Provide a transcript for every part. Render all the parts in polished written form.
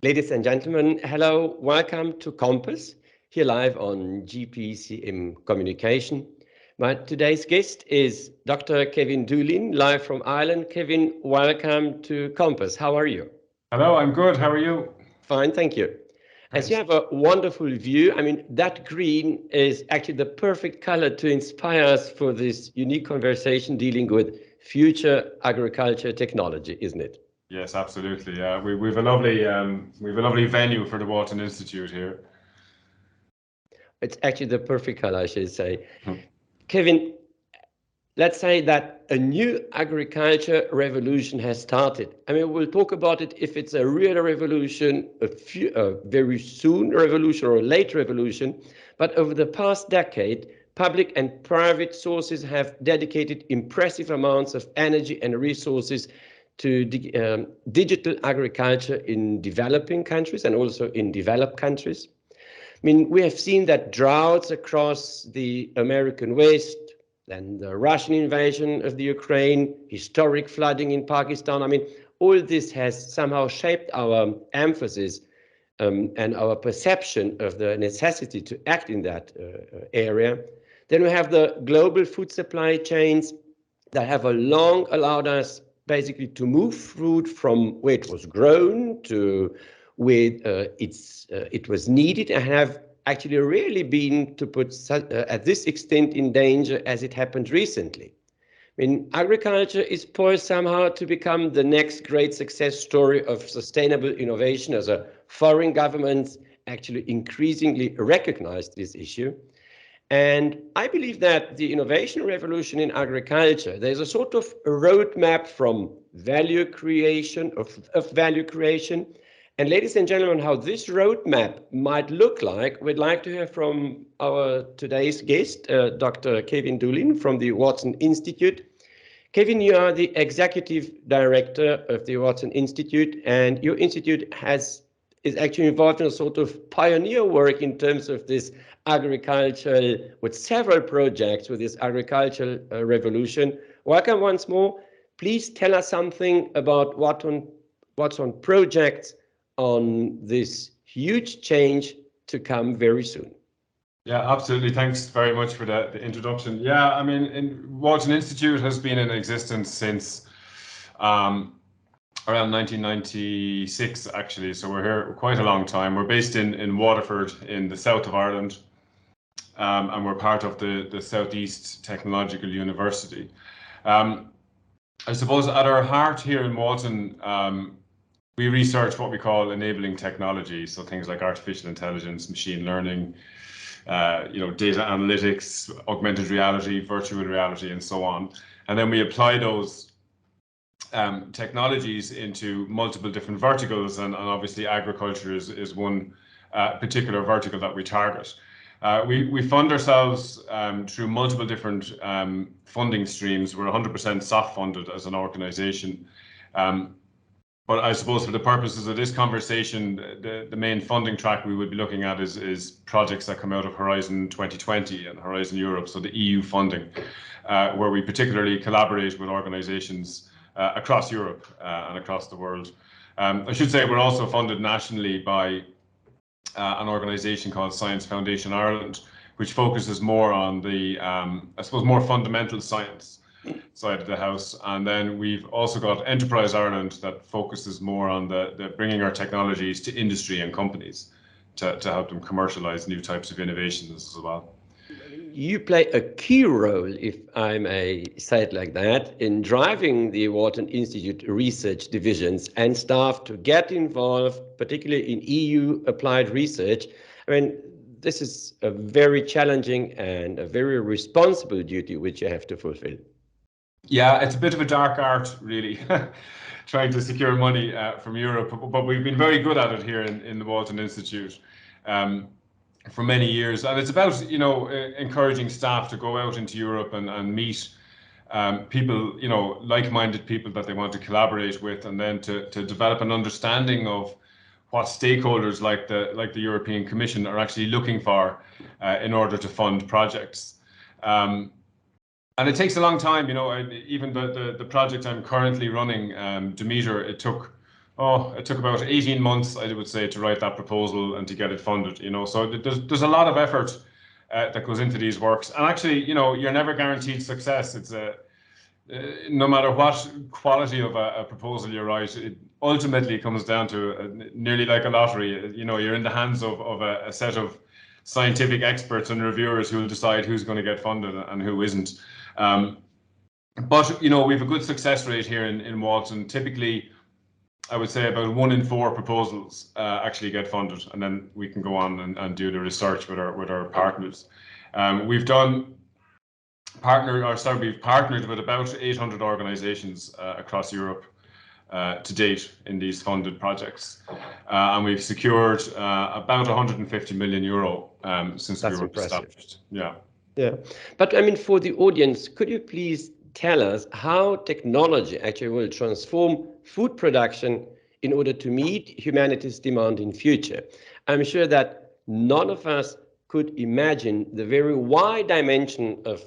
Ladies and gentlemen, hello, welcome to Compass, here live on GPCM Communication. My today's guest is Dr. Kevin Doolin, live from Ireland. Kevin, welcome to Compass. How are you? Hello, I'm good. How are you? Fine, thank you. As you Great. have a wonderful view, that green is actually the perfect color to inspire us for this unique conversation dealing with future agriculture technology, isn't it? Yes, absolutely. Yeah, we've a lovely venue for the Walton Institute here. It's actually the perfect color, I should say. Hmm. Kevin, let's say that a new agriculture revolution has started. We'll talk about it if it's a real revolution, a very soon revolution or a late revolution. But over the past decade, public and private sources have dedicated impressive amounts of energy and resources to digital agriculture in developing countries and also in developed countries. We have seen that droughts across the American West, then the Russian invasion of the Ukraine, historic flooding in Pakistan. All this has somehow shaped our emphasis and our perception of the necessity to act in that area. Then we have the global food supply chains that have long allowed us basically to move food from where it was grown to where it was needed, and have actually really been to put at this extent in danger as it happened recently. Agriculture is poised somehow to become the next great success story of sustainable innovation as a foreign governments actually increasingly recognize this issue. And I believe that the innovation revolution in agriculture, there's a sort of a roadmap from value creation, of value creation. And ladies and gentlemen, how this roadmap might look like, we'd like to hear from our today's guest, Dr. Kevin Doolin from the Walton Institute. Kevin, you are the executive director of the Walton Institute, and your institute is actually involved in a sort of pioneer work in terms of this agricultural, with several projects with this agricultural revolution. Welcome once more. Please tell us something about what's on projects on this huge change to come very soon. Yeah, absolutely. Thanks very much for the introduction. Yeah, Walton Institute has been in existence since around 1996, actually. So we're here quite a long time. We're based in Waterford in the south of Ireland. And we're part of the Southeast Technological University. I suppose at our heart here in Walton, we research what we call enabling technology. So things like artificial intelligence, machine learning, data analytics, augmented reality, virtual reality, and so on. And then we apply those technologies into multiple different verticals, and obviously agriculture is one particular vertical that we target. We fund ourselves through multiple different funding streams. We're 100% soft funded as an organization. But I suppose for the purposes of this conversation, the main funding track we would be looking at is projects that come out of Horizon 2020 and Horizon Europe, so the EU funding, where we particularly collaborate with organizations across Europe and across the world. I should say we're also funded nationally by an organisation called Science Foundation Ireland, which focuses more on the, more fundamental science side of the house. And then we've also got Enterprise Ireland that focuses more on the bringing our technologies to industry and companies to help them commercialise new types of innovations as well. You play a key role, if I may say it like that, in driving the Walton Institute research divisions and staff to get involved, particularly in EU applied research. This is a very challenging and a very responsible duty which you have to fulfill. Yeah, it's a bit of a dark art, really, trying to secure money from Europe, but we've been very good at it here in the Walton Institute. For many years, and it's about encouraging staff to go out into Europe and meet people, like-minded people that they want to collaborate with, and then to develop an understanding of what stakeholders like the European Commission are actually looking for in order to fund projects. And it takes a long time, even the project I'm currently running, Demeter, it took Oh, it took about 18 months, I would say, to write that proposal and to get it funded, you know. So there's a lot of effort that goes into these works. And actually, you know, you're never guaranteed success. It's no matter what quality of a proposal you write, it ultimately comes down to nearly like a lottery. You know, you're in the hands of a set of scientific experts and reviewers who will decide who's going to get funded and who isn't. But, you know, we have a good success rate here in Walton. Typically, I would say about 1 in 4 proposals actually get funded, and then we can go on and do the research with our partners. We've partnered with about 800 organisations across Europe to date in these funded projects, and we've secured about 150 million euro since we were established. Yeah. Yeah, but I mean, for the audience, could you please tell us how technology actually will transform food production in order to meet humanity's demand in future? I'm sure that none of us could imagine the very wide dimension of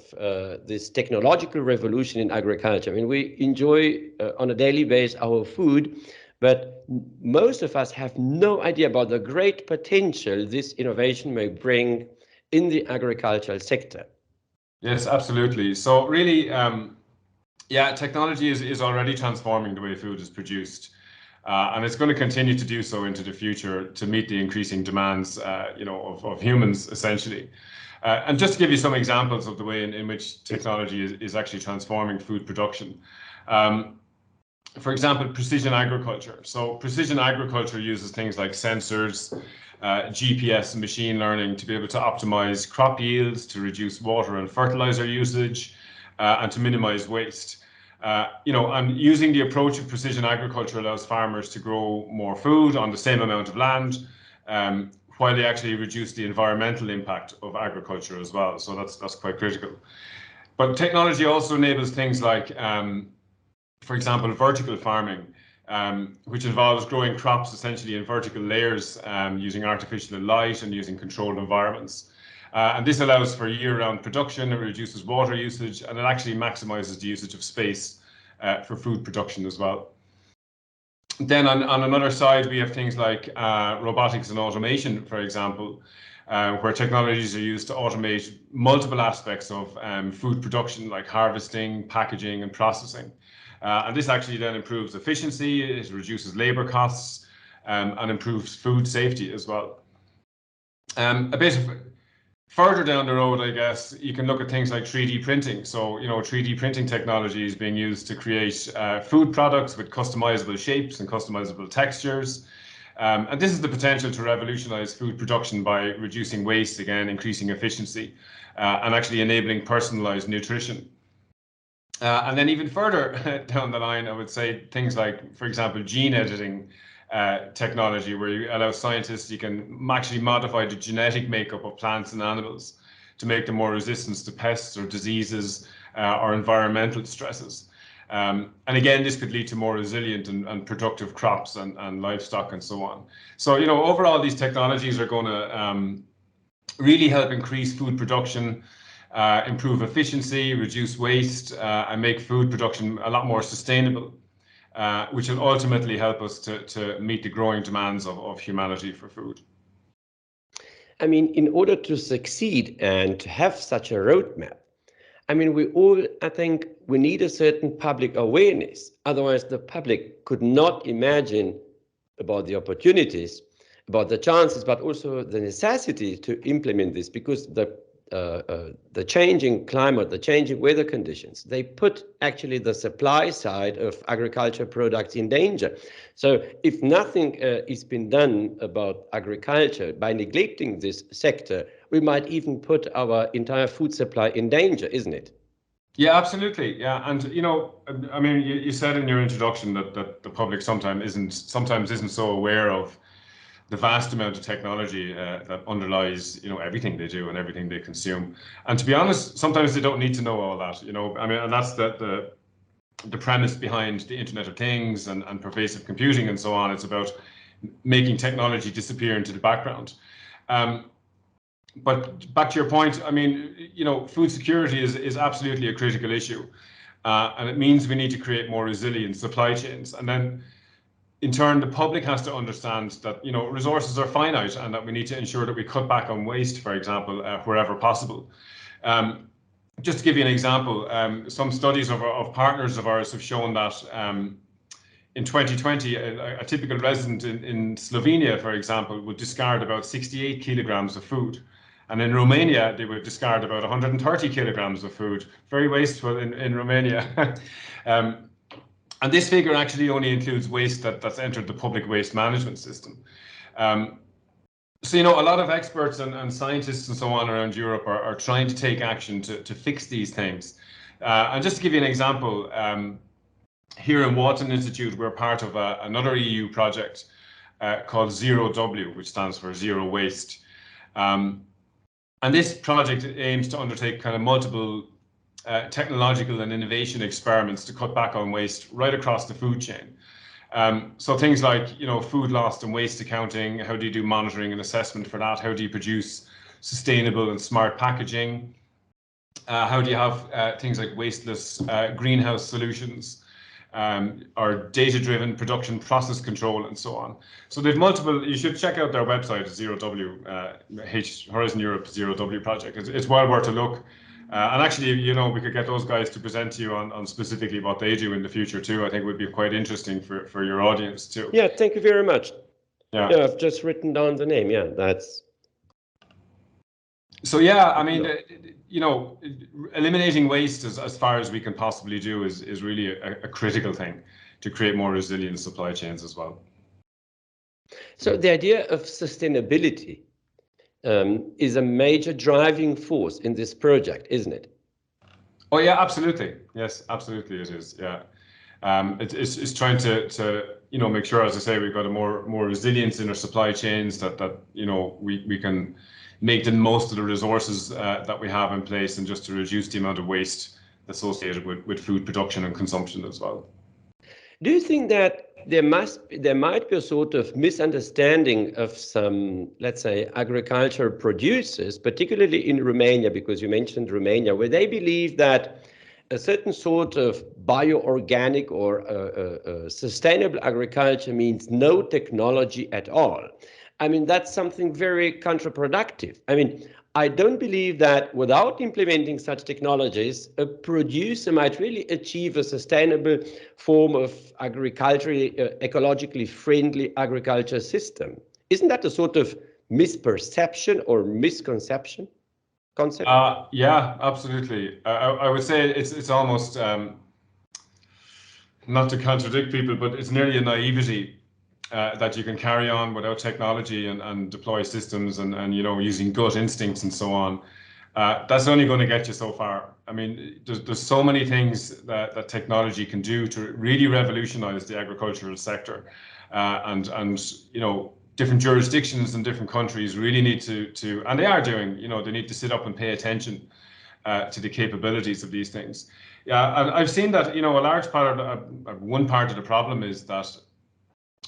this technological revolution in agriculture. I mean, we enjoy on a daily basis our food, but most of us have no idea about the great potential this innovation may bring in the agricultural sector. Yes, absolutely. So really, yeah, technology is already transforming the way food is produced. And it's going to continue to do so into the future to meet the increasing demands, you know, of humans, essentially. And just to give you some examples of the way in which technology is actually transforming food production. For example, precision agriculture. So precision agriculture uses things like sensors, GPS and machine learning to be able to optimize crop yields, to reduce water and fertilizer usage, and to minimize waste. You know, and using the approach of precision agriculture allows farmers to grow more food on the same amount of land, while they actually reduce the environmental impact of agriculture as well. So that's quite critical. But technology also enables things like, for example, vertical farming, which involves growing crops essentially in vertical layers, using artificial light and using controlled environments. And this allows for year-round production, it reduces water usage, and it actually maximizes the usage of space for food production as well. Then on another side, we have things like robotics and automation, for example, where technologies are used to automate multiple aspects of food production, like harvesting, packaging, and processing. And this actually then improves efficiency, it reduces labor costs, and improves food safety as well. A bit further down the road, I guess, you can look at things like 3D printing. So, you know, 3D printing technology is being used to create food products with customizable shapes and customizable textures. And this is the potential to revolutionize food production by reducing waste, again, increasing efficiency, and actually enabling personalized nutrition. And then even further down the line, I would say things like, for example, gene editing technology, where you allow scientists, you can actually modify the genetic makeup of plants and animals to make them more resistant to pests or diseases or environmental stresses. And again, this could lead to more resilient and productive crops and livestock and so on. So, you know, overall, these technologies are going to really help increase food production, improve efficiency, reduce waste, and make food production a lot more sustainable, which will ultimately help us to meet the growing demands of humanity for food. I mean, in order to succeed and to have such a roadmap, I mean, I think we need a certain public awareness. Otherwise, the public could not imagine about the opportunities, about the chances, but also the necessity to implement this, because the changing climate, the changing weather conditions, they put actually the supply side of agriculture products in danger. So if nothing is been done about agriculture, by neglecting this sector, we might even put our entire food supply in danger, isn't it? Yeah, absolutely. Yeah, and you know, I mean, you said in your introduction that the public sometimes isn't so aware of the vast amount of technology that underlies, you know, everything they do and everything they consume. And to be honest, sometimes they don't need to know all that, you know. I mean, and that's the premise behind the Internet of Things and pervasive computing and so on. It's about making technology disappear into the background. But back to your point, I mean, you know, food security is absolutely a critical issue. And it means we need to create more resilient supply chains. And then, in turn, the public has to understand that, you know, resources are finite and that we need to ensure that we cut back on waste, for example, wherever possible. Just to give you an example, some studies of partners of ours have shown that in 2020, a typical resident in Slovenia, for example, would discard about 68 kilograms of food. And in Romania, they would discard about 130 kilograms of food. Very wasteful in Romania. And this figure actually only includes waste that's entered the public waste management system. So, you know, a lot of experts and scientists and so on around Europe are trying to take action to fix these things. And just to give you an example, here in Walton Institute, we're part of another EU project called Zero W, which stands for Zero Waste. And this project aims to undertake kind of multiple technological and innovation experiments to cut back on waste right across the food chain. So things like, you know, food loss and waste accounting, how do you do monitoring and assessment for that? How do you produce sustainable and smart packaging? How do you have things like wasteless greenhouse solutions? Or data-driven production process control and so on. So they've multiple, you should check out their website, Zero W, Horizon Europe Zero W project. It's well worth a look. And actually, you know, we could get those guys to present to you on specifically what they do in the future too. I think would be quite interesting for your audience too. Yeah, thank you very much. Yeah, I've just written down the name. Yeah, that's. So yeah, I mean, you know, eliminating waste as far as we can possibly do is really a critical thing to create more resilient supply chains as well. So the idea of sustainability is a major driving force in this project, isn't it? Oh yeah, absolutely. Yes, absolutely it is. Yeah, it's trying to you know, make sure, as I say, we've got a more resilience in our supply chains, that you know, we can make the most of the resources that we have in place, and just to reduce the amount of waste associated with food production and consumption as well. Do you think that there might be a sort of misunderstanding of some, let's say, agricultural producers, particularly in Romania, because you mentioned Romania, where they believe that a certain sort of bioorganic or sustainable agriculture means no technology at all? I mean, that's something very counterproductive. I mean, I don't believe that without implementing such technologies, a producer might really achieve a sustainable form of agriculturally, ecologically friendly agriculture system. Isn't that a sort of misperception or misconception concept? Yeah, absolutely. I would say it's almost, not to contradict people, but it's nearly a naivety that you can carry on without technology and deploy systems and you know, using gut instincts and so on. That's only going to get you so far. I mean, there's so many things that technology can do to really revolutionize the agricultural sector, and you know, different jurisdictions and different countries really need to, and they are doing, you know, they need to sit up and pay attention to the capabilities of these things. Yeah, and I've seen that, you know, a large part of one part of the problem is that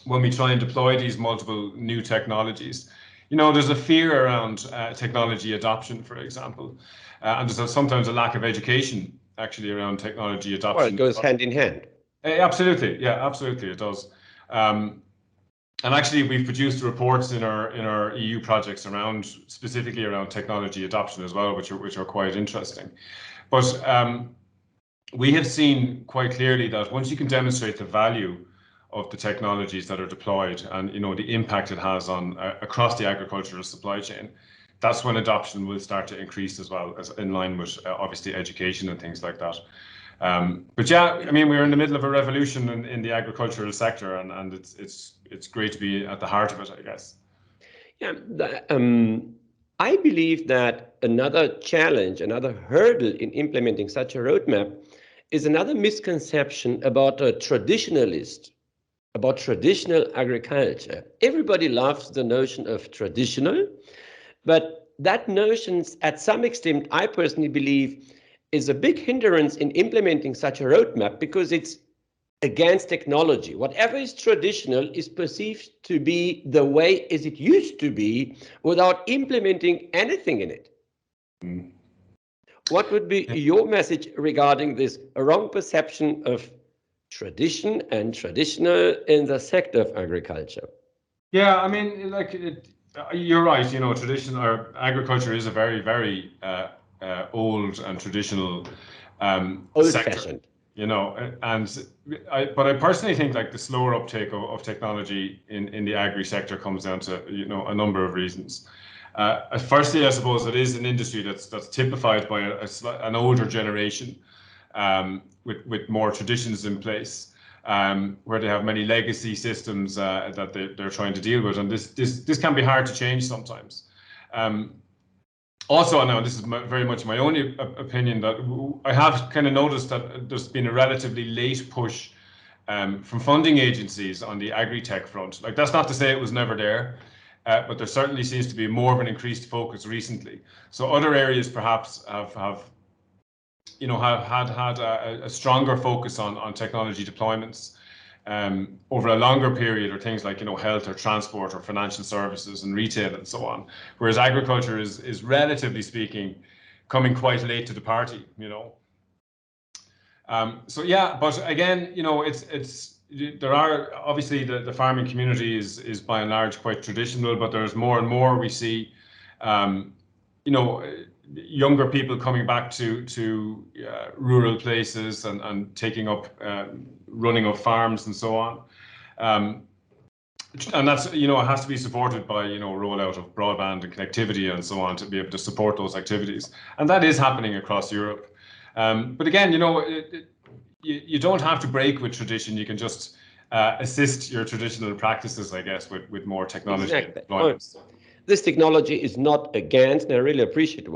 when we try and deploy these multiple new technologies, you know, there's a fear around technology adoption, for example, and there's sometimes a lack of education actually around technology adoption. Well, it goes hand in hand. Absolutely, yeah, absolutely, it does. And actually, we've produced reports in our EU projects around, specifically around technology adoption as well, which are quite interesting. But we have seen quite clearly that once you can demonstrate the value of the technologies that are deployed and, you know, the impact it has on across the agricultural supply chain, that's when adoption will start to increase as well, as in line with obviously education and things like that. But yeah, I mean, we're in the middle of a revolution in the agricultural sector, and it's great to be at the heart of it, I guess. Yeah, I believe that another challenge, another hurdle in implementing such a roadmap is another misconception about a traditionalist, about traditional agriculture. Everybody loves the notion of traditional, but that notion, at some extent, I personally believe, is a big hindrance in implementing such a roadmap, because it's against technology. Whatever is traditional is perceived to be the way as it used to be without implementing anything in it. What would be your message regarding this wrong perception of tradition and traditional in the sector of agriculture? Yeah, I mean, you're right. You know, tradition or agriculture is a very, very old and traditional sector. Old-fashioned. You know, but I personally think like the slower uptake of technology in the agri sector comes down to, you know, a number of reasons. Firstly, I suppose it is an industry that's typified by an older generation with more traditions in place, where they have many legacy systems that they're trying to deal with, and this can be hard to change sometimes. Also, now this is very much my own opinion, that I have kind of noticed that there's been a relatively late push from funding agencies on the agri-tech front. Like, that's not to say it was never there, but there certainly seems to be more of an increased focus recently. So other areas perhaps have had a stronger focus on technology deployments over a longer period, or things like, you know, health or transport or financial services and retail and so on. Whereas agriculture is relatively speaking coming quite late to the party, you know. So yeah, but again, you know, there are obviously the farming community is by and large quite traditional, but there's more and more we see, you know, younger people coming back to rural places and taking up running of farms and so on, and that's, you know, it has to be supported by, you know, rollout of broadband and connectivity and so on to be able to support those activities, and that is happening across Europe. But again, you know, you don't have to break with tradition. You can just assist your traditional practices, I guess, with more technology. Exactly. This technology is not against, and I really appreciate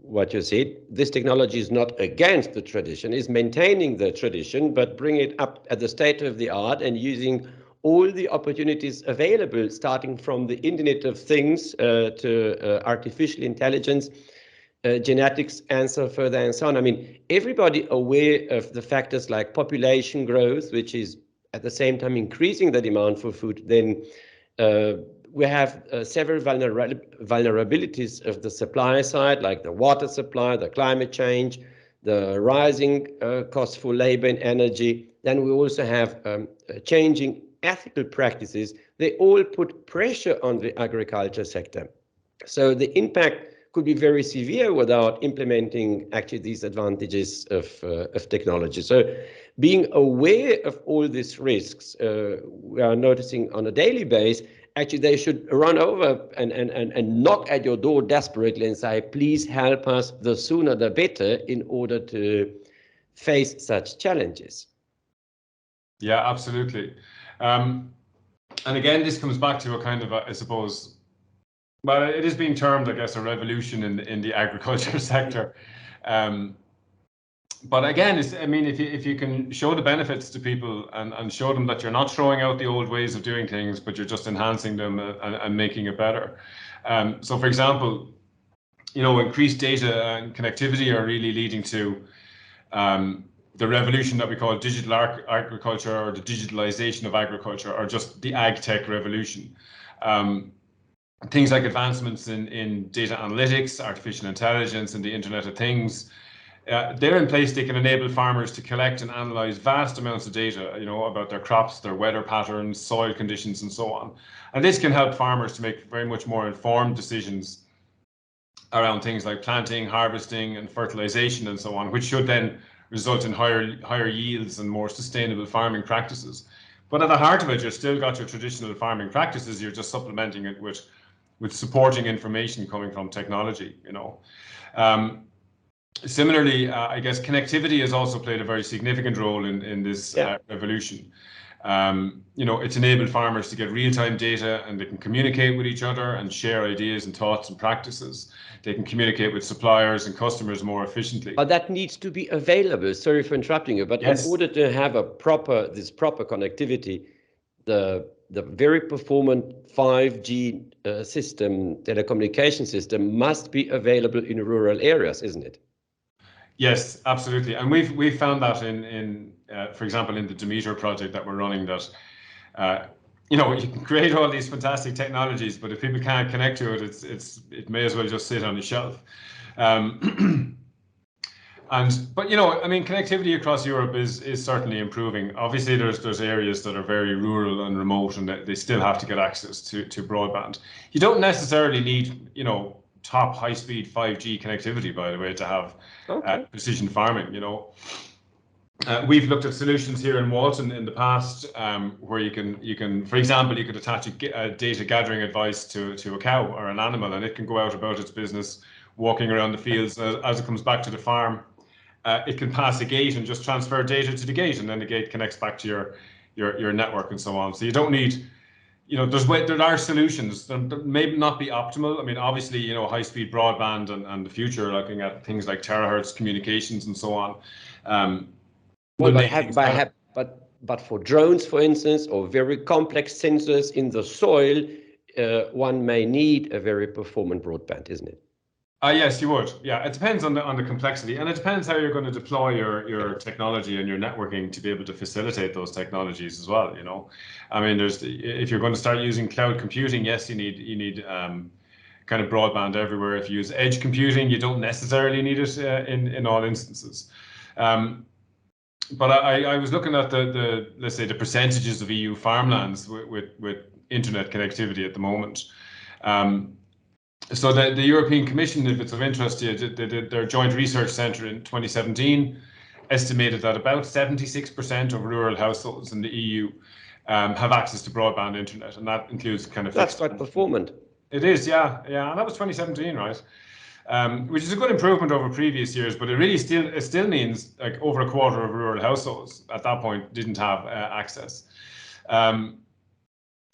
what you said. This technology is not against the tradition, is maintaining the tradition, but bring it up at the state of the art and using all the opportunities available, starting from the Internet of Things to artificial intelligence, genetics, and so further and so on. I mean, everybody aware of the factors like population growth, which is at the same time increasing the demand for food. Then we have several vulnerabilities of the supply side, like the water supply, the climate change, the rising cost for labor and energy. Then we also have changing ethical practices. They all put pressure on the agriculture sector. So the impact could be very severe without implementing actually these advantages of technology. So being aware of all these risks, we are noticing on a daily basis, actually they should run over and knock at your door desperately and say, please help us, the sooner the better, in order to face such challenges. Yeah, absolutely. And again, this comes back to a kind of, I suppose, well, it is being termed, I guess, a revolution in the agriculture sector. But again, I mean, if you can show the benefits to people and show them that you're not throwing out the old ways of doing things, but you're just enhancing them and making it better. So, for example, you know, increased data and connectivity are really leading to the revolution that we call digital agriculture, or the digitalization of agriculture, or just the ag tech revolution. Things like advancements in data analytics, artificial intelligence, and the Internet of Things, they're in place. They can enable farmers to collect and analyze vast amounts of data, you know, about their crops, their weather patterns, soil conditions, and so on. And this can help farmers to make very much more informed decisions around things like planting, harvesting, and fertilization, and so on, which should then result in higher yields and more sustainable farming practices. But at the heart of it, you've still got your traditional farming practices. You're just supplementing it with supporting information coming from technology, you know. Similarly, I guess connectivity has also played a very significant role in this revolution. You know, it's enabled farmers to get real-time data, and they can communicate with each other and share ideas and thoughts and practices. They can communicate with suppliers and customers more efficiently. But that needs to be available. Sorry for interrupting you, but yes, in order to have this proper connectivity, the very performant 5G system, telecommunication system, must be available in rural areas, isn't it? Yes, absolutely. And we've found that in for example, in the Demeter project that we're running, that you know, you can create all these fantastic technologies, but if people can't connect to it, it may as well just sit on the shelf. But you know, I mean, connectivity across Europe is certainly improving. Obviously, there's areas that are very rural and remote, and they still have to get access to broadband. You don't necessarily need, you know, top high-speed 5G connectivity, by the way, to have precision farming. You know, we've looked at solutions here in Walton in the past, where you can, for example, you could attach a data gathering device to a cow or an animal, and it can go out about its business, walking around the fields as it comes back to the farm. It can pass a gate and just transfer data to the gate, and then the gate connects back to your network and so on. So you don't need, you know, there are solutions that may not be optimal. I mean, obviously, you know, high-speed broadband and the future, looking at things like terahertz communications and so on. But for drones, for instance, or very complex sensors in the soil, one may need a very performant broadband, isn't it? Yes, you would. Yeah, it depends on the complexity, and it depends how you're going to deploy your technology and your networking to be able to facilitate those technologies as well. You know, I mean, if you're going to start using cloud computing, yes, you need kind of broadband everywhere. If you use edge computing, you don't necessarily need it in all instances. But I was looking at the let's say the percentages of EU farmlands with internet connectivity at the moment. So the European Commission, if it's of interest to you, they did their joint research centre in 2017, estimated that about 76% of rural households in the EU have access to broadband internet, and that includes kind of That's quite performant. It is, yeah, and that was 2017, right? Which is a good improvement over previous years, but it still means like over a quarter of rural households at that point didn't have access.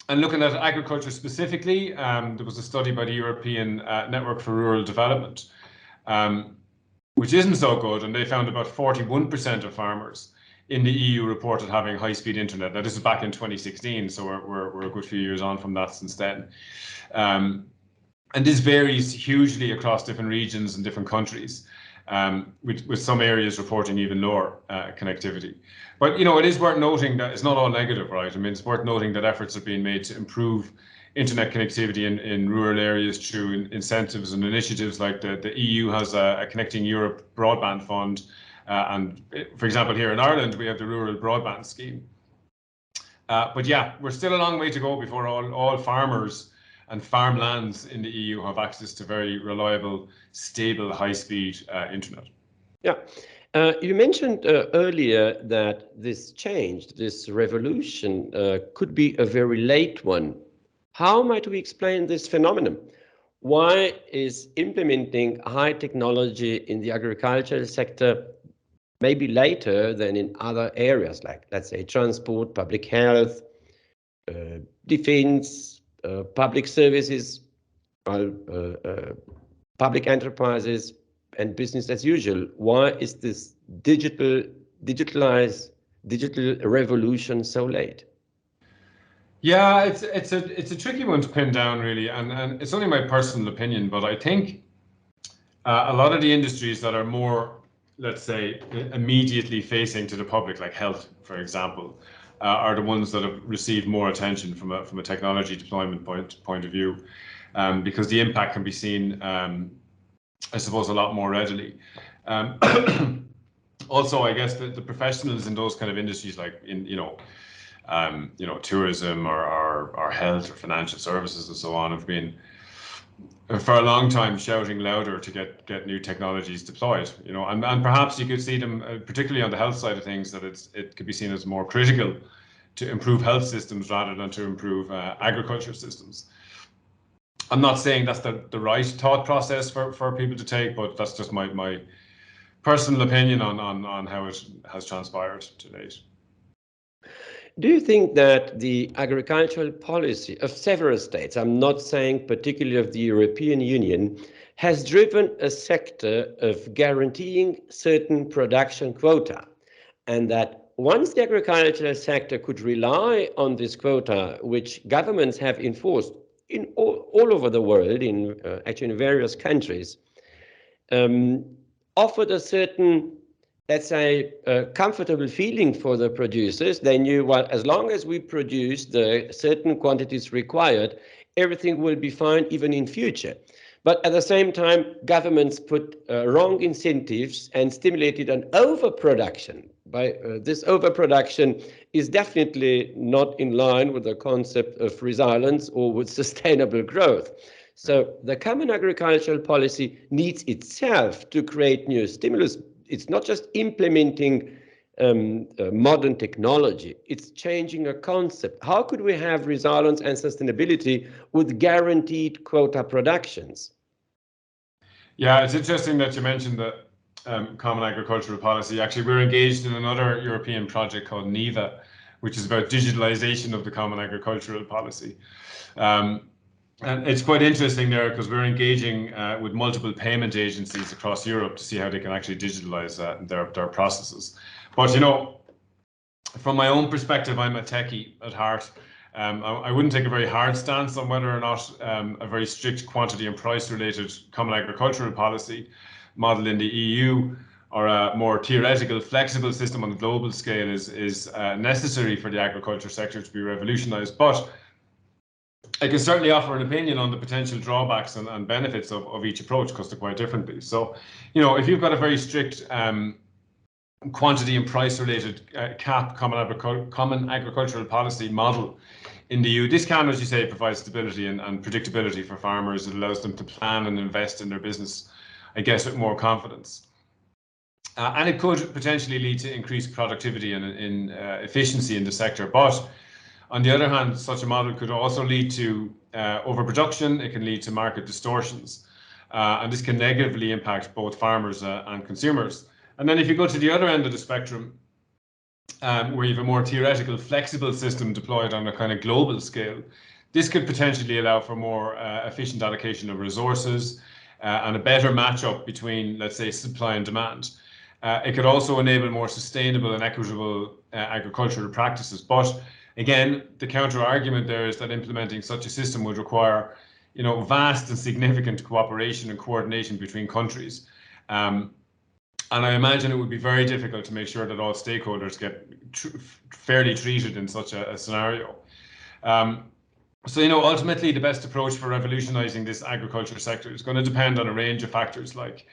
And looking at agriculture specifically, there was a study by the European Network for Rural Development, which isn't so good, and they found about 41% of farmers in the EU reported having high-speed internet. Now, this is back in 2016, so we're a good few years on from that since then. And this varies hugely across different regions and different countries, with some areas reporting even lower connectivity. But, you know, it is worth noting that it's not all negative, right? I mean, it's worth noting that efforts have been made to improve internet connectivity in rural areas through incentives and initiatives like the EU has a Connecting Europe Broadband Fund. And for example, here in Ireland, we have the Rural Broadband Scheme. But yeah, we're still a long way to go before all farmers and farmlands in the EU have access to very reliable, stable, high-speed internet. Yeah. You mentioned earlier that this change, this revolution, could be a very late one. How might we explain this phenomenon? Why is implementing high technology in the agricultural sector maybe later than in other areas, like, let's say, transport, public health, defense, public services, public enterprises, and business as usual? Why is this digital revolution so late? Yeah, it's a tricky one to pin down, really, and it's only my personal opinion, but I think a lot of the industries that are more, let's say, immediately facing to the public, like health, for example, are the ones that have received more attention from a technology deployment point of view, because the impact can be seen, I suppose, a lot more readily. Also, I guess the professionals in those kind of industries, like in tourism or health or financial services and so on, have been for a long time shouting louder to get new technologies deployed. You know, and perhaps you could see them, particularly on the health side of things, that it could be seen as more critical to improve health systems rather than to improve agriculture systems. I'm not saying that's the right thought process for people to take, but that's just my personal opinion on how it has transpired to date. Do you think that the agricultural policy of several states, I'm not saying particularly of the European Union, has driven a sector of guaranteeing certain production quota, and that once the agricultural sector could rely on this quota, which governments have enforced in all over the world, actually in various countries, offered a certain, let's say, a comfortable feeling for the producers? They knew, well, as long as we produce the certain quantities required, everything will be fine even in future. But at the same time, governments put wrong incentives and stimulated an overproduction. This overproduction is definitely not in line with the concept of resilience or with sustainable growth. So the common agricultural policy needs itself to create new stimulus. It's not just implementing modern technology, it's changing a concept. How could we have resilience and sustainability with guaranteed quota productions? Yeah, it's interesting that you mentioned the common agricultural policy. Actually, we're engaged in another European project called NEVA, which is about digitalization of the common agricultural policy. And it's quite interesting there because we're engaging with multiple payment agencies across Europe to see how they can actually digitalize their processes. But, you know, from my own perspective, I'm a techie at heart. I wouldn't take a very hard stance on whether or not a very strict quantity and price related common agricultural policy model in the EU or a more theoretical, flexible system on the global scale is necessary for the agriculture sector to be revolutionized. But I can certainly offer an opinion on the potential drawbacks and benefits of each approach because they're quite different. So, you know, if you've got a very strict quantity and price related cap common agricultural policy model in the EU, this can, as you say, provide stability and predictability for farmers. It allows them to plan and invest in their business, I guess, with more confidence. And it could potentially lead to increased productivity and efficiency in the sector. But on the other hand, such a model could also lead to overproduction. It can lead to market distortions. And this can negatively impact both farmers and consumers. And then if you go to the other end of the spectrum, where you have a more theoretical, flexible system deployed on a kind of global scale, this could potentially allow for more efficient allocation of resources and a better matchup between, let's say, supply and demand. It could also enable more sustainable and equitable agricultural practices. But again, the counter argument there is that implementing such a system would require, you know, vast and significant cooperation and coordination between countries. And I imagine it would be very difficult to make sure that all stakeholders get fairly treated in such a scenario. So, you know, ultimately, the best approach for revolutionizing this agriculture sector is going to depend on a range of factors like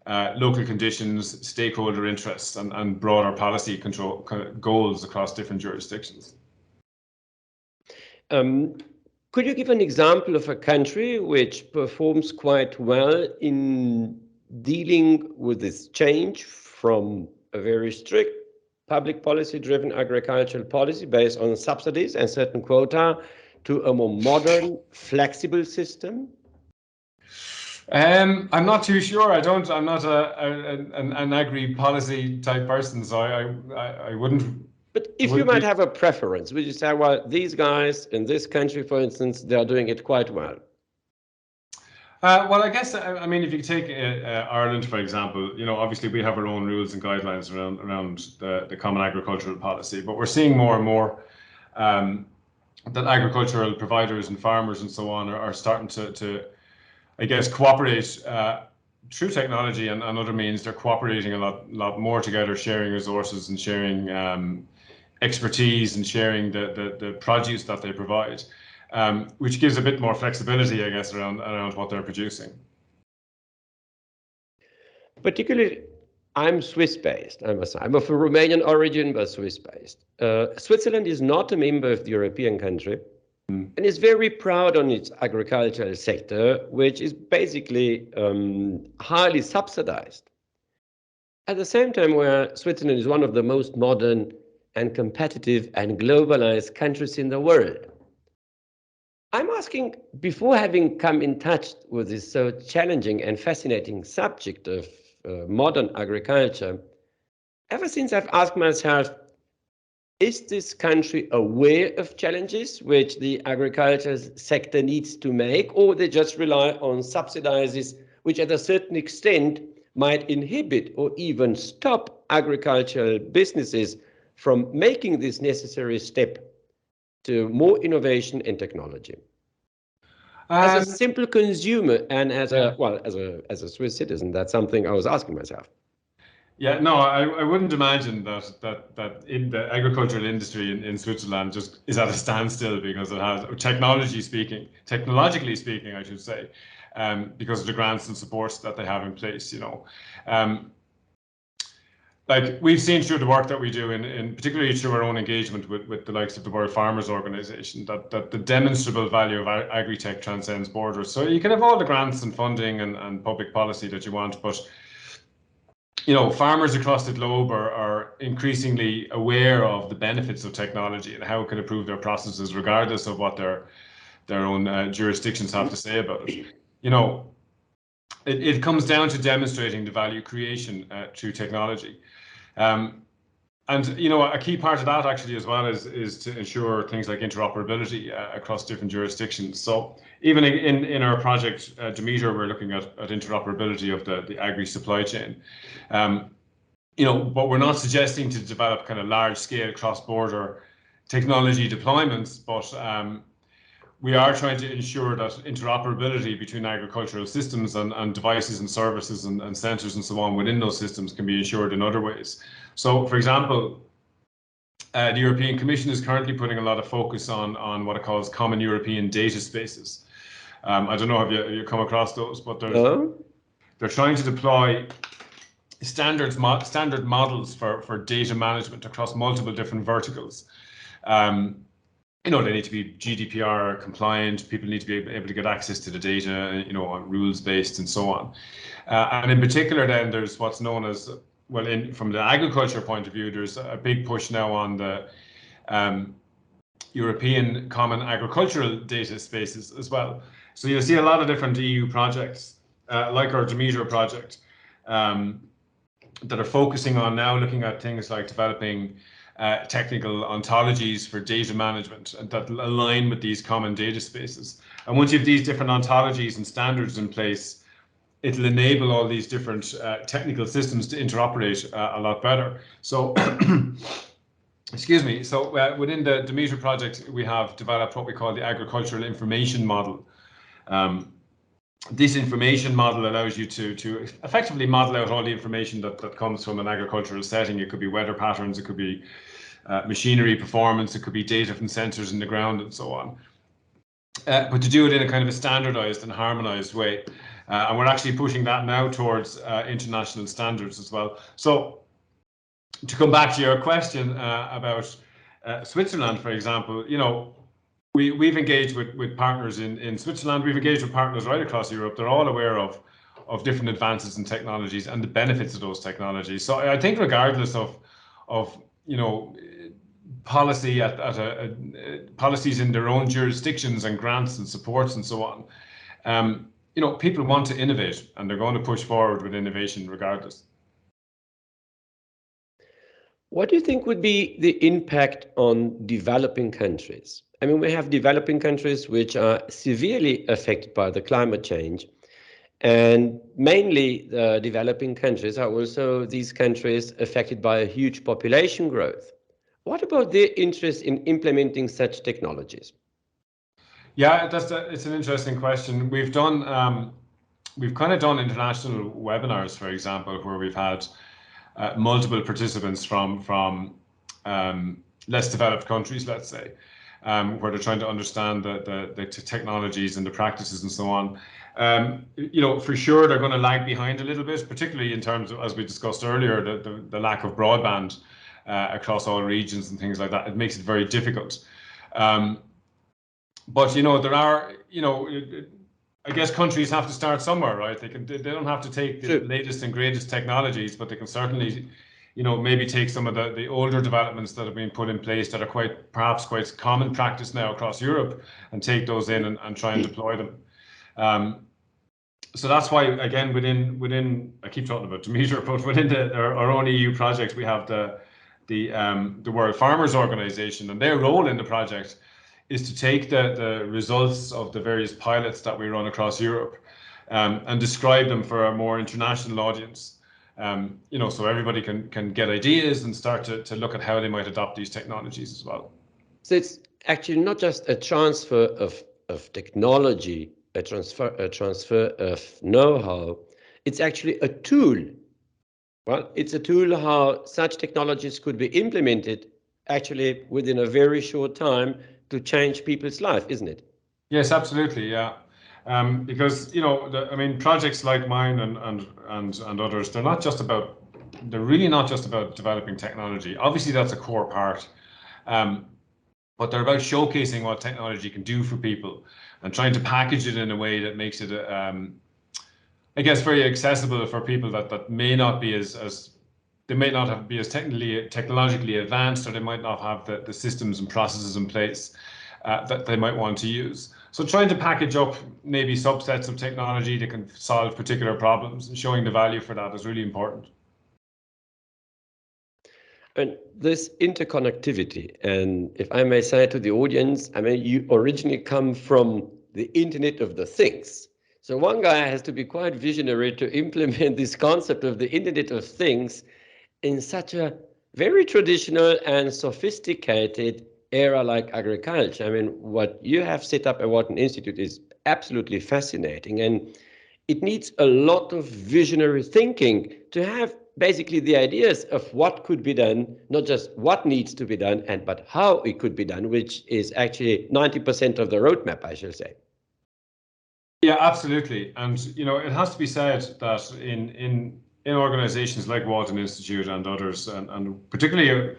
local conditions, stakeholder interests, and broader policy control goals across different jurisdictions. Could you give an example of a country which performs quite well in dealing with this change from a very strict public policy driven agricultural policy based on subsidies and certain quota to a more modern, flexible system? I'm not too sure. I'm not an agri policy type person, so I wouldn't. But if you might have a preference, would you say, well, these guys in this country, for instance, they are doing it quite well? Well, I guess, I mean, if you take Ireland, for example, you know, obviously we have our own rules and guidelines around the common agricultural policy, but we're seeing more and more that agricultural providers and farmers and so on are starting to, I guess, cooperate through technology and other means. They're cooperating a lot more together, sharing resources and sharing expertise and sharing the produce that they provide. Which gives a bit more flexibility, I guess, around what they're producing. Particularly, I'm Swiss-based, I must say. I'm of a Romanian origin, but Swiss-based. Switzerland is not a member of the European country and is very proud on its agricultural sector, which is basically highly subsidized. At the same time, where Switzerland is one of the most modern and competitive and globalized countries in the world. I'm asking, before having come in touch with this so challenging and fascinating subject of modern agriculture, ever since I've asked myself, is this country aware of challenges which the agriculture sector needs to make, or they just rely on subsidies which at a certain extent might inhibit or even stop agricultural businesses from making this necessary step to more innovation and technology? As a simple consumer and as a Swiss citizen, that's something I was asking myself. Yeah, no, I wouldn't imagine that in the agricultural industry in Switzerland just is at a standstill because it has technologically speaking, I should say, because of the grants and supports that they have in place. Like we've seen through the work that we do, in particularly through our own engagement with the likes of the World Farmers Organization, that the demonstrable value of agri-tech transcends borders. So you can have all the grants and funding and public policy that you want, but farmers across the globe are increasingly aware of the benefits of technology and how it can improve their processes, regardless of what their own jurisdictions have to say about it. It comes down to demonstrating the value creation through technology. And a key part of that actually as well is to ensure things like interoperability across different jurisdictions. So even in our project Demeter, we're looking at interoperability of the agri supply chain. But we're not suggesting to develop kind of large scale cross-border technology deployments, but we are trying to ensure that interoperability between agricultural systems and devices and services and sensors and so on within those systems can be ensured in other ways. So, for example, the European Commission is currently putting a lot of focus on what it calls common European data spaces. I don't know, have you come across those? But they're trying to deploy standard models for data management across multiple different verticals. They need to be GDPR compliant. People need to be able to get access to the data, rules based and so on. And in particular, then there's what's known as, from the agriculture point of view, there's a big push now on the European Common Agricultural Data Spaces as well. So you'll see a lot of different EU projects, like our Demeter project, that are focusing on now looking at things like developing technical ontologies for data management and that align with these common data spaces. And once you have these different ontologies and standards in place, it'll enable all these different technical systems to interoperate a lot better. So, excuse me. So within the Demeter project, we have developed what we call the agricultural information model. This information model allows you to effectively model out all the information that comes from an agricultural setting. It could be weather patterns, it could be machinery performance, it could be data from sensors in the ground and so on. But to do it in a kind of a standardized and harmonized way. And we're actually pushing that now towards international standards as well. So to come back to your question about Switzerland, for example, we've engaged with partners in Switzerland. We've engaged with partners right across Europe. They're all aware of different advances in technologies and the benefits of those technologies. So I think regardless of policy policies in their own jurisdictions and grants and supports and so on, people want to innovate and they're going to push forward with innovation regardless. What do you think would be the impact on developing countries? I mean, we have developing countries which are severely affected by the climate change, and mainly the developing countries are also these countries affected by a huge population growth. What about their interest in implementing such technologies? Yeah, it's an interesting question. We've kind of done international webinars, for example, where we've had multiple participants from less developed countries, let's say, where they're trying to understand the technologies and the practices and so on. For sure, they're going to lag behind a little bit, particularly in terms of, as we discussed earlier, the lack of broadband across all regions and things like that. It makes it very difficult. But there are, I guess countries have to start somewhere, right? They don't have to take the latest and greatest technologies, but they can certainly, maybe take some of the older developments that have been put in place that are perhaps quite common practice now across Europe, and take those in and try and deploy them. So that's why, again, within I keep talking about Demeter, but within our own EU project, we have the World Farmers Organization, and their role in the project is to take the results of the various pilots that we run across Europe and describe them for a more international audience. So everybody can get ideas and start to look at how they might adopt these technologies as well. So it's actually not just a transfer of technology, a transfer of know-how. It's actually a tool. Well, it's a tool how such technologies could be implemented actually within a very short time to change people's life, isn't it? Yes, absolutely. Yeah. Because I mean, projects like mine and others, they're really not just about developing technology. Obviously, that's a core part, but they're about showcasing what technology can do for people and trying to package it in a way that makes it, I guess, very accessible for people that may not be they may not be as technologically advanced, or they might not have the systems and processes in place that they might want to use. So trying to package up maybe subsets of technology that can solve particular problems and showing the value for that is really important. And this interconnectivity, and if I may say to the audience, I mean, you originally come from the Internet of the Things. So one guy has to be quite visionary to implement this concept of the Internet of Things in such a very traditional and sophisticated era like agriculture. I mean, what you have set up at Walton Institute is absolutely fascinating, and it needs a lot of visionary thinking to have basically the ideas of what could be done, not just what needs to be done, but how it could be done, which is actually 90% of the roadmap, I shall say. Yeah, absolutely. And it has to be said that in organizations like Walton Institute and others, and particularly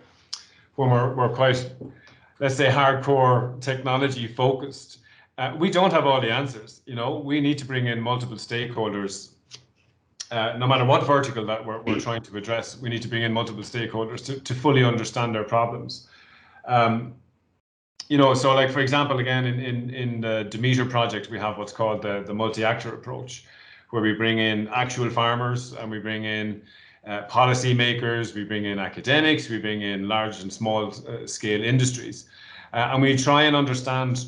when we're quite, let's say, hardcore technology focused, we don't have all the answers. We need to bring in multiple stakeholders. No matter what vertical that we're trying to address, we need to bring in multiple stakeholders to fully understand their problems. So like, for example, again, in the Demeter project, we have what's called the multi-actor approach, where we bring in actual farmers and we bring in policy makers, we bring in academics, we bring in large and small scale industries, and we try and understand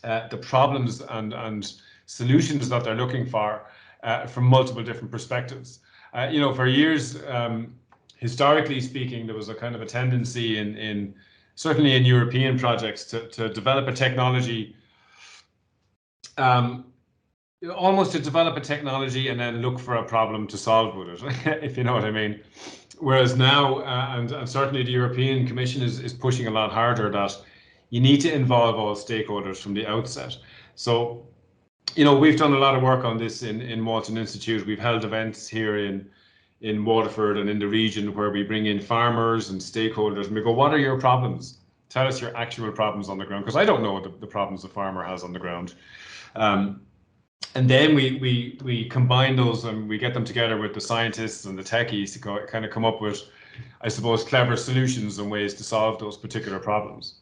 the problems and solutions that they're looking for from multiple different perspectives. For years, historically speaking, there was a kind of a tendency in certainly in European projects to develop a technology, almost to develop a technology and then look for a problem to solve with it, if you know what I mean. Whereas now, and certainly the European Commission is pushing a lot harder that you need to involve all stakeholders from the outset. So, we've done a lot of work on this in Walton Institute. We've held events here in Waterford and in the region where we bring in farmers and stakeholders and we go, what are your problems? Tell us your actual problems on the ground, because I don't know the problems the farmer has on the ground. And then we combine those and we get them together with the scientists and the techies to kind of come up with, I suppose, clever solutions and ways to solve those particular problems.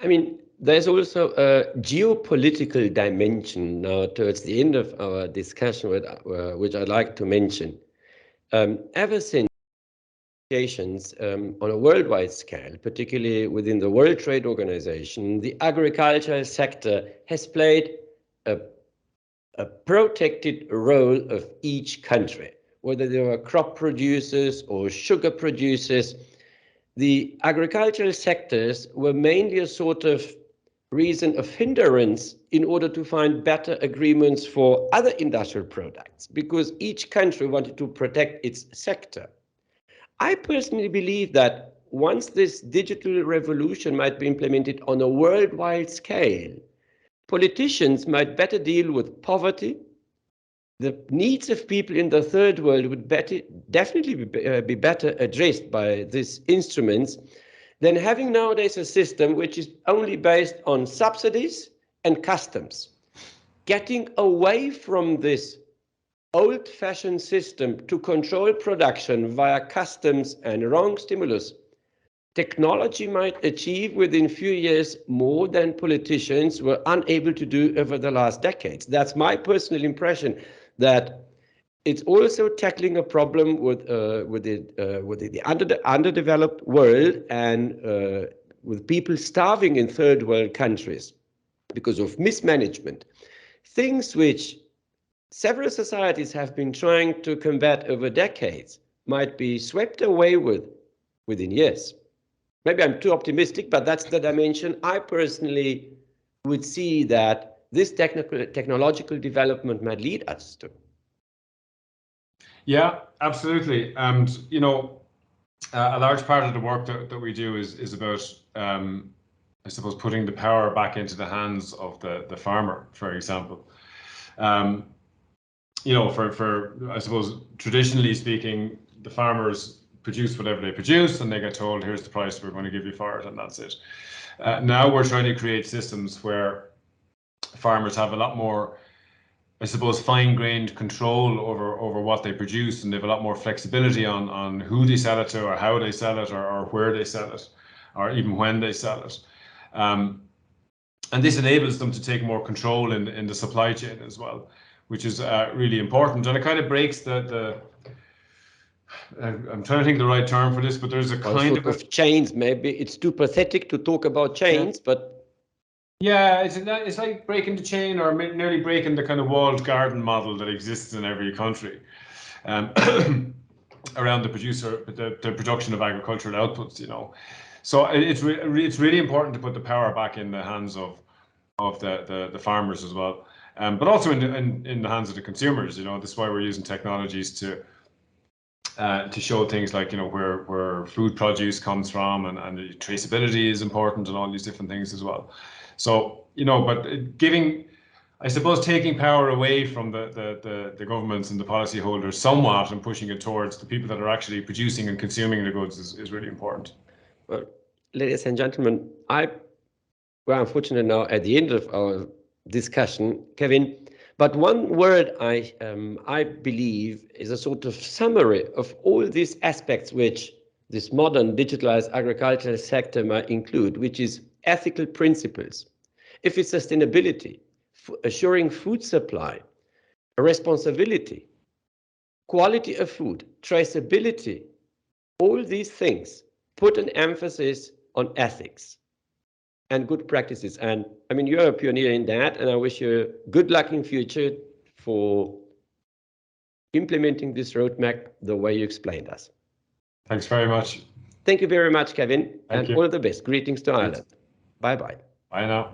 I mean, there's also a geopolitical dimension now towards the end of our discussion, which I'd like to mention. Ever since negotiations on a worldwide scale, particularly within the World Trade Organization, the agricultural sector has played a protected role of each country, whether they were crop producers or sugar producers. The agricultural sectors were mainly a sort of reason of hindrance in order to find better agreements for other industrial products, because each country wanted to protect its sector. I personally believe that once this digital revolution might be implemented on a worldwide scale, politicians might better deal with poverty. The needs of people in the third world would definitely be better addressed by these instruments than having nowadays a system which is only based on subsidies and customs. Getting away from this old-fashioned system to control production via customs and wrong stimulus, technology might achieve within a few years more than politicians were unable to do over the last decades. That's my personal impression, that it's also tackling a problem with the underdeveloped world and with people starving in third world countries because of mismanagement. Things which several societies have been trying to combat over decades might be swept away within years. Maybe I'm too optimistic, but that's the dimension I personally would see that this technological development might lead us to. Yeah, absolutely. And, a large part of the work that we do is about I suppose, putting the power back into the hands of the farmer, for example. You know, for I suppose, traditionally speaking, the farmers produce whatever they produce and they get told, here's the price we're going to give you for it, and that's it. Now we're trying to create systems where farmers have a lot more, I suppose, fine-grained control over what they produce, and they have a lot more flexibility on who they sell it to, or how they sell it, or where they sell it, or even when they sell it. And this enables them to take more control in the supply chain as well, which is really important. And it kind of breaks I'm trying to think the right term for this, but there's a kind of chains. Maybe it's too pathetic to talk about chains, but yeah, it's like breaking the chain, or nearly breaking the kind of walled garden model that exists in every country around the production of agricultural outputs. You know, so it's really important to put the power back in the hands of the farmers as well, but also in the hands of the consumers. You know, that's why we're using technologies to show things like, you know, where food produce comes from, and the traceability is important, and all these different things as well. So, you know, but I suppose, taking power away from the governments and the policyholders somewhat, and pushing it towards the people that are actually producing and consuming the goods is really important. Well, ladies and gentlemen, we're unfortunately now at the end of our discussion, Kevin. But one word I believe is a sort of summary of all these aspects which this modern digitalized agricultural sector might include, which is ethical principles. If it's sustainability, assuring food supply, responsibility, quality of food, traceability, all these things put an emphasis on ethics and good practices. And I mean, you're a pioneer in that, and I wish you good luck in future for implementing this roadmap the way you explained us. Thanks very much. Thank you very much, Kevin, and you. all the best. Greetings to Ireland. Bye-bye. Bye now.